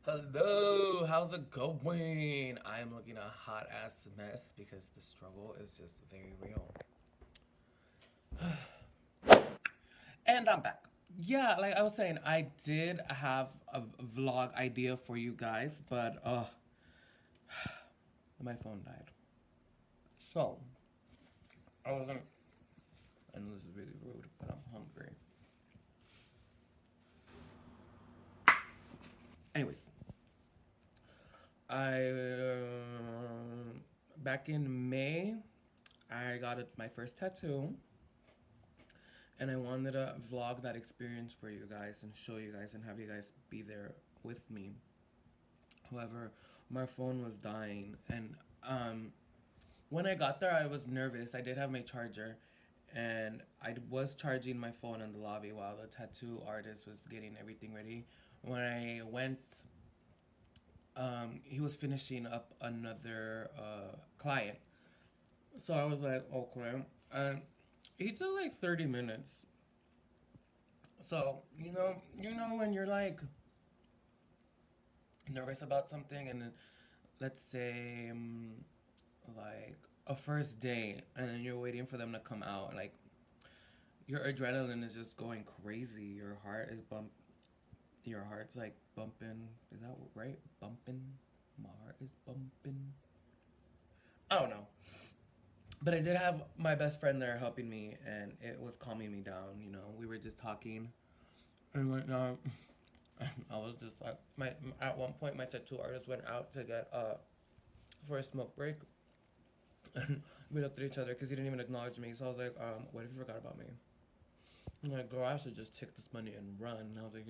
Hello, how's it going? I'm looking a hot ass mess because the struggle is just very real. And I'm back. Yeah, like I was saying, I did have a vlog idea for you guys, but my phone died. So, I wasn't, and this is really rude, but I'm hungry. Anyways, I, back in May, I got my first tattoo. And I wanted to vlog that experience for you guys and show you guys and have you guys be there with me. However, my phone was dying, and when I got there, I was nervous. I did have my charger, and I was charging my phone in the lobby while the tattoo artist was getting everything ready. When I went, he was finishing up another client, so I was like, okay, and he took like 30 minutes. So you know when you're like nervous about something, and then let's say like a first date, and then you're waiting for them to come out, like your adrenaline is just going crazy. Your heart's like bumping. Is that right? Bumping. My heart is bumping. I don't know. But I did have my best friend there helping me, and it was calming me down. We were just talking, and whatnot. I was just like, at one point, my tattoo artist went out to get for a smoke break, and we looked at each other because he didn't even acknowledge me. So I was like, what if you forgot about me? I'm like, girl, I should just take this money and run. And I was like,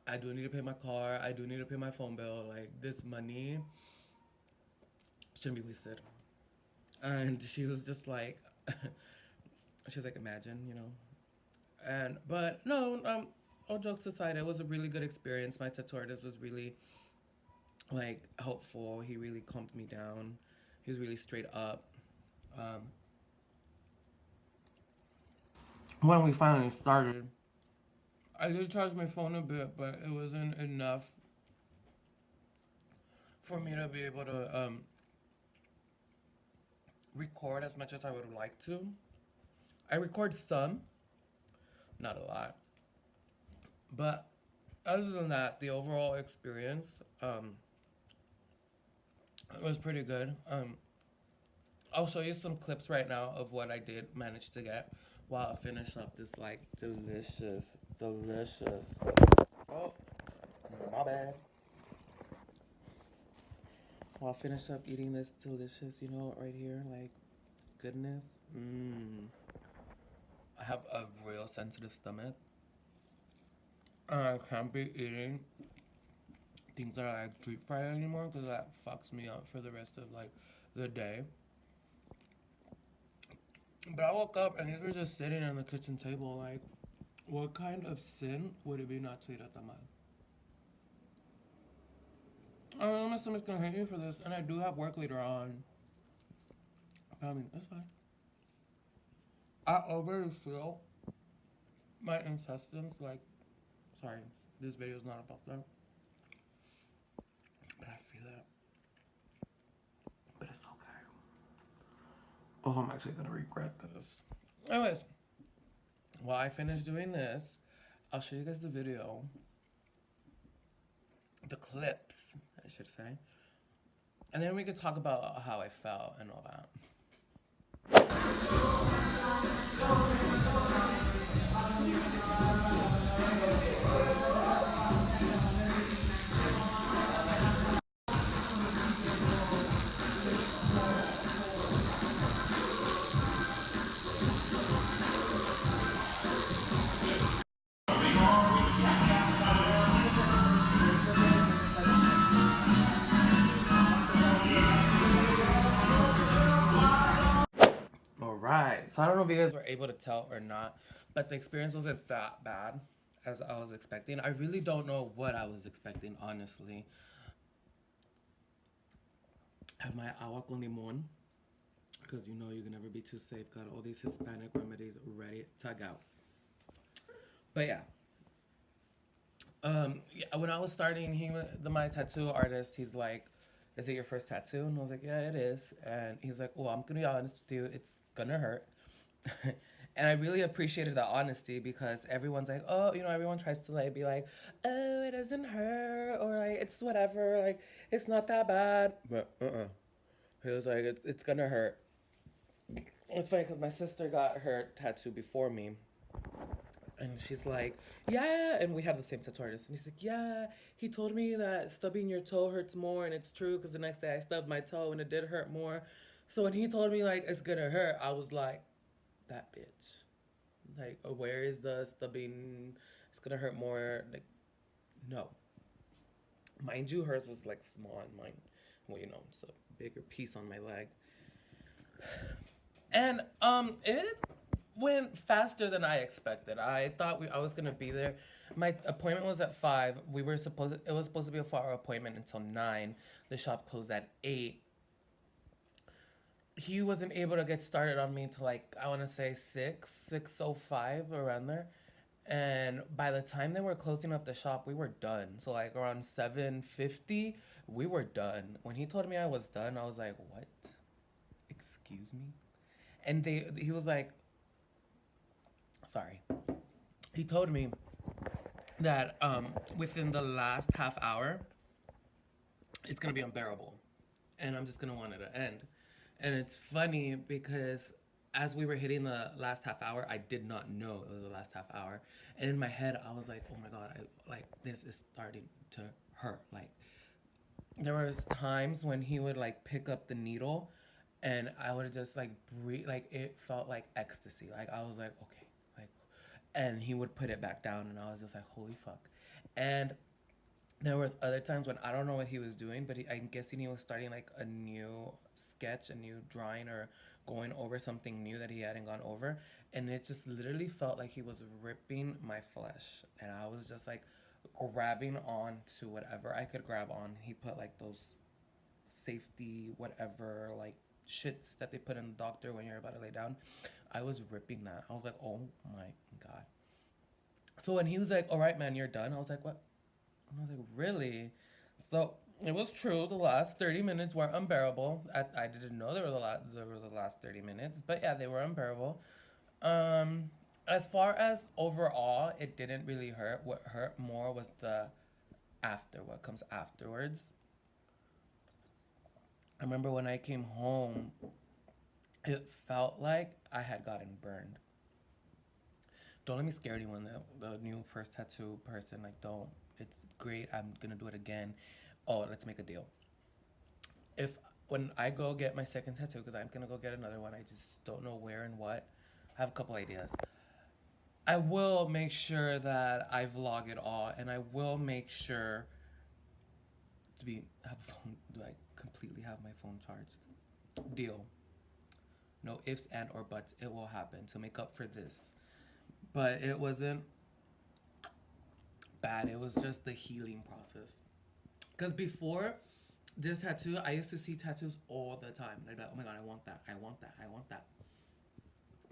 I do need to pay my car. I do need to pay my phone bill. Like, this money shouldn't be wasted. And she was just like, she was like, imagine. But no, all jokes aside, it was a really good experience. My tattoo artist was really like helpful. He really calmed me down. He was really straight up. Um, when we finally started, I did charge my phone a bit, but it wasn't enough for me to be able to record as much as I would like to. I record some, not a lot, but other than that, the overall experience was pretty good. I'll show you some clips right now of what I did manage to get while I finish up this like delicious, delicious. Oh, my bad. While I finish up eating this delicious, right here, like goodness. Mmm. I have a real sensitive stomach. I can't be eating things that are like deep fried anymore because that fucks me up for the rest of like the day. But I woke up and these were just sitting on the kitchen table. Like, what kind of sin would it be not to eat at the mall? I know my stomach's gonna hurt me for this, and I do have work later on. But I mean, that's fine. I already feel my intestines like. Sorry, this video is not about that, but I feel it. But it's okay. Oh, I'm actually gonna regret this. Anyways, while I finish doing this, I'll show you guys the video, the clips, I should say, and then we can talk about how I felt and all that. All right. So I don't know if you guys were able to tell or not, but the experience wasn't that bad as I was expecting. I really don't know what I was expecting, honestly. Have my agua con limon, because you can never be too safe. Got all these Hispanic remedies ready to go. But yeah, When I was starting, my tattoo artist. He's like, "Is it your first tattoo?" And I was like, "Yeah, it is." And he's like, "Well, I'm gonna be honest with you. It's gonna hurt." And I really appreciated the honesty because everyone's like, "Oh, everyone tries to like be like, oh, it doesn't hurt or like it's whatever, like it's not that bad." But he was like, "It's gonna hurt." It's funny because my sister got her tattoo before me, and she's like, "Yeah," and we had the same tattoo artist, and he's like, "Yeah, he told me that stubbing your toe hurts more, and it's true because the next day I stubbed my toe and it did hurt more." So when he told me like it's gonna hurt, I was like, "That bitch." Like, where is the stubbing? It's gonna hurt more. Like, no. Mind you, hers was like small, and mine, well, it's a bigger piece on my leg. And it went faster than I expected. I thought I was gonna be there. My appointment was at 5. It was supposed to be a 4-hour appointment until 9. The shop closed at 8. He wasn't able to get started on me till like I want to say 6:05 around there. And by the time they were closing up the shop, we were done. So like around 7:50, we were done. When he told me I was done, I was like, "What? Excuse me?" And he was like, "Sorry." He told me that within the last half hour, it's gonna be unbearable, and I'm just gonna want it to end. And it's funny because as we were hitting the last half hour, I did not know it was the last half hour, and in my head, I was like, "Oh my god, like this is starting to hurt." Like there was times when he would like pick up the needle, and I would just like breathe. Like it felt like ecstasy. Like I was like, okay, like, and he would put it back down, and I was just like, holy fuck. And there was other times when I don't know what he was doing, but I'm guessing he was starting like a new sketch, a new drawing, or going over something new that he hadn't gone over, and it just literally felt like he was ripping my flesh, and I was just like grabbing on to whatever I could grab on. He put like those safety whatever like shits that they put in the doctor when you're about to lay down. I was ripping that. I was like, oh my god. So when he was like, all right, man, you're done, I was like, what? I was like, really? So it was true. The last 30 minutes were unbearable. I didn't know the last 30 minutes, but yeah, they were unbearable. Um, as far as overall, it didn't really hurt. What hurt more was what comes afterwards. I remember when I came home, it felt like I had gotten burned. Don't let me scare anyone. The new first tattoo person, like, don't. It's great. I'm gonna do it again. Oh, let's make a deal. If when I go get my second tattoo, because I'm gonna go get another one, I just don't know where and what. I have a couple ideas. I will make sure that I vlog it all, and I will make sure to be have a phone. Do I completely have my phone charged? Deal. No ifs and or buts. It will happen to make up for this. But it wasn't bad. It was just the healing process. Because before this tattoo, I used to see tattoos all the time. I'd be like, oh my god, I want that. I want that. I want that.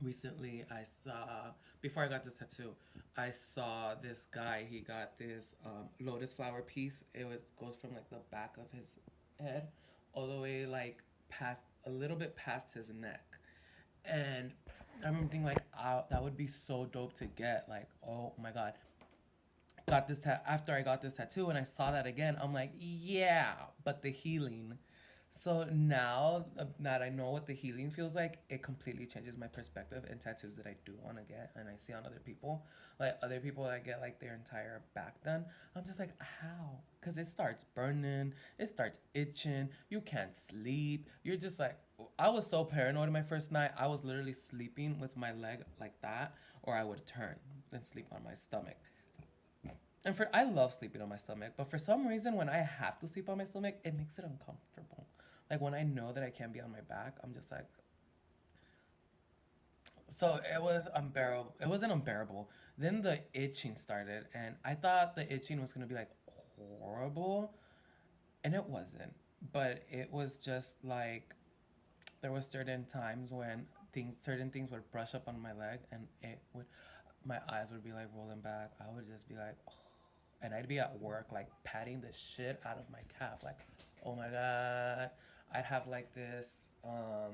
Recently, I saw, before I got this tattoo, I saw this guy. He got this lotus flower piece. Goes from like the back of his head all the way like past, a little bit past his neck. And I remember thinking like, that would be so dope to get. Like, oh my god, after I got this tattoo and I saw that again, I'm like, yeah, but the healing. So now that I know what the healing feels like, it completely changes my perspective in tattoos that I do want to get and I see on other people. Like other people that get like their entire back done, I'm just like, how? Because it starts burning, it starts itching, you can't sleep. You're just like, I was so paranoid my first night. I was literally sleeping with my leg like that, or I would turn and sleep on my stomach. And I love sleeping on my stomach, but for some reason, when I have to sleep on my stomach, it makes it uncomfortable. Like when I know that I can't be on my back, I'm just like, so it was unbearable. It wasn't unbearable. Then the itching started, and I thought the itching was gonna be like horrible, and it wasn't. But it was just like there was certain times when certain things would brush up on my leg, and my eyes would be like rolling back. I would just be like, oh. and I'd be at work like patting the shit out of my calf, like, oh my god. I'd have like this a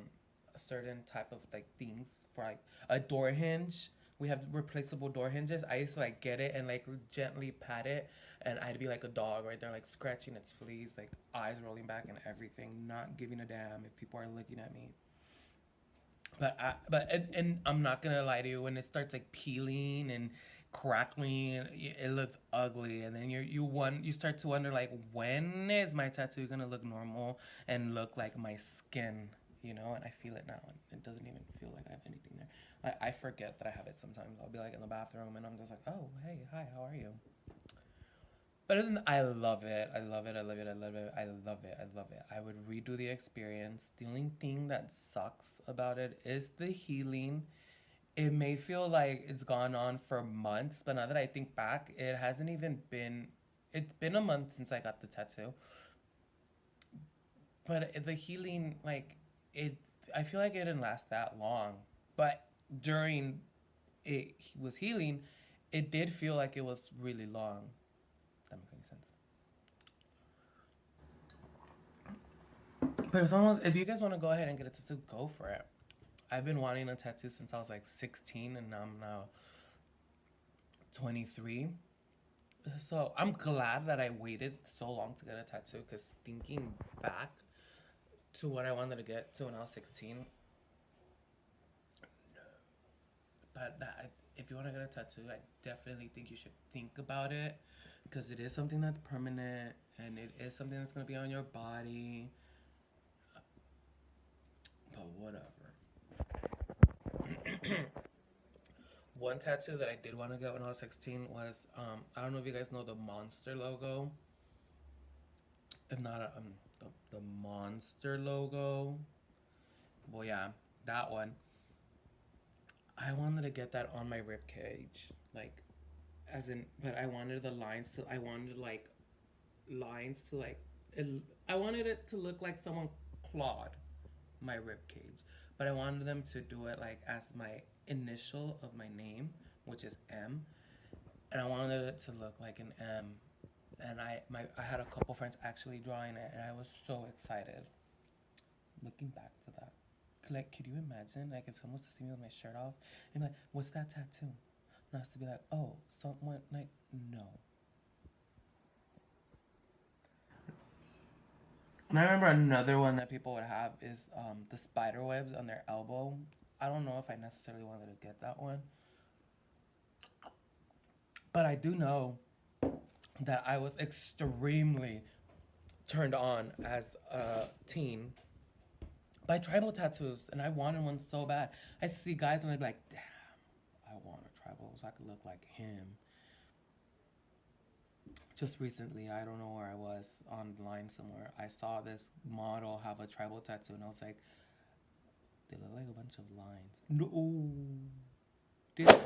certain type of like things for like a door hinge. We have replaceable door hinges. I used to like get it and like gently pat it, and I'd be like a dog right there, like scratching its fleas, like eyes rolling back and everything, not giving a damn if people are looking at me. And I'm not gonna lie to you, when it starts like peeling and crackling, it looks ugly, and then you start to wonder like, when is my tattoo gonna look normal and look like my skin, you know? And I feel it now. It doesn't even feel like I have anything there. I forget that I have it sometimes. I'll be like in the bathroom and I'm just like, oh hey, hi, how are you? But other than, I love it. I love it. I love it. I love it. I love it. I love it. I would redo the experience. The only thing that sucks about it is the healing. It may feel like it's gone on for months, but now that I think back, it hasn't even been. It's been a month since I got the tattoo. But the healing, like, it. I feel like it didn't last that long. But during it was healing, it did feel like it was really long. That makes any sense. But if you guys want to go ahead and get a tattoo, go for it. I've been wanting a tattoo since I was like 16, and I'm now 23. So I'm glad that I waited so long to get a tattoo, because thinking back to what I wanted to get to when I was 16, but if you want to get a tattoo, I definitely think you should think about it, because it is something that's permanent and it is something that's going to be on your body. But whatever. One tattoo that I did want to get when I was 16 was, I don't know if you guys know the Monster logo. If not, the Monster logo. Well, yeah, that one. I wanted to get that on my rib cage, like, as in, but I wanted the lines to. I wanted like lines to like. It, I wanted it to look like someone clawed my rib cage, but I wanted them to do it like as my initial of my name, which is M, and I wanted it to look like an M. And I had a couple friends actually drawing it, and I was so excited. Looking back to that, like, could you imagine, like, if someone was to see me with my shirt off and be like, "What's that tattoo?" And I was to be like, "Oh, someone like no." And I remember another one that people would have is the spider webs on their elbow. I don't know if I necessarily wanted to get that one, but I do know that I was extremely turned on as a teen by tribal tattoos, and I wanted one so bad. I see guys and I'd be like, damn, I want a tribal so I could look like him. Just recently, I don't know where I was online somewhere, I saw this model have a tribal tattoo, and I was like, they look like a bunch of lines. No, this,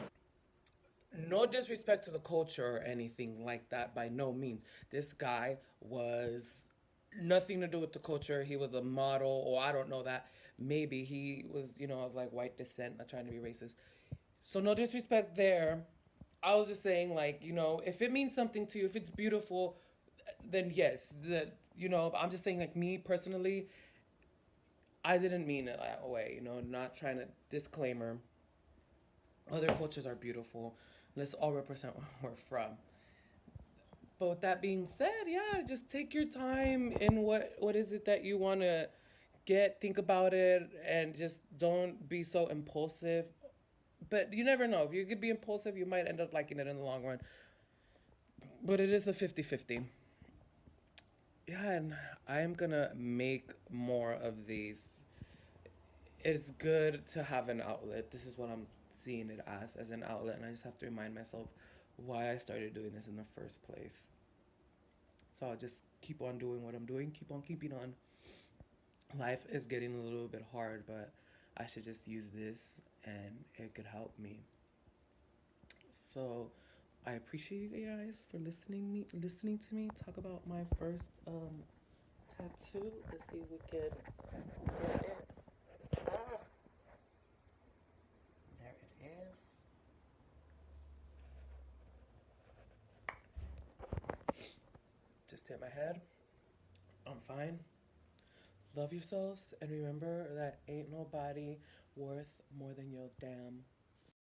no disrespect to the culture or anything like that, by no means. This guy was nothing to do with the culture. He was a model, or I don't know that. Maybe he was, of like white descent, not trying to be racist. So no disrespect there. I was just saying, like, if it means something to you, if it's beautiful, then yes. I'm just saying, like, me personally, I didn't mean it that way. Not trying to disclaimer. Other cultures are beautiful. Let's all represent where we're from. But with that being said, yeah, just take your time in what is it that you want to get. Think about it, and just don't be so impulsive. But you never know. If you could be impulsive, you might end up liking it in the long run. But it is a 50-50. Yeah, and I am gonna make more of these. It's good to have an outlet. This is what I'm seeing it as an outlet, and I just have to remind myself why I started doing this in the first place. So I'll just keep on doing what I'm doing, keep on keeping on. Life is getting a little bit hard, but I should just use this and it could help me. So I appreciate you guys for listening to me talk about my first tattoo. Let's see if we can get it. Ah, there it is. just hit my head. I'm fine. Love yourselves and remember that ain't nobody worth more than your damn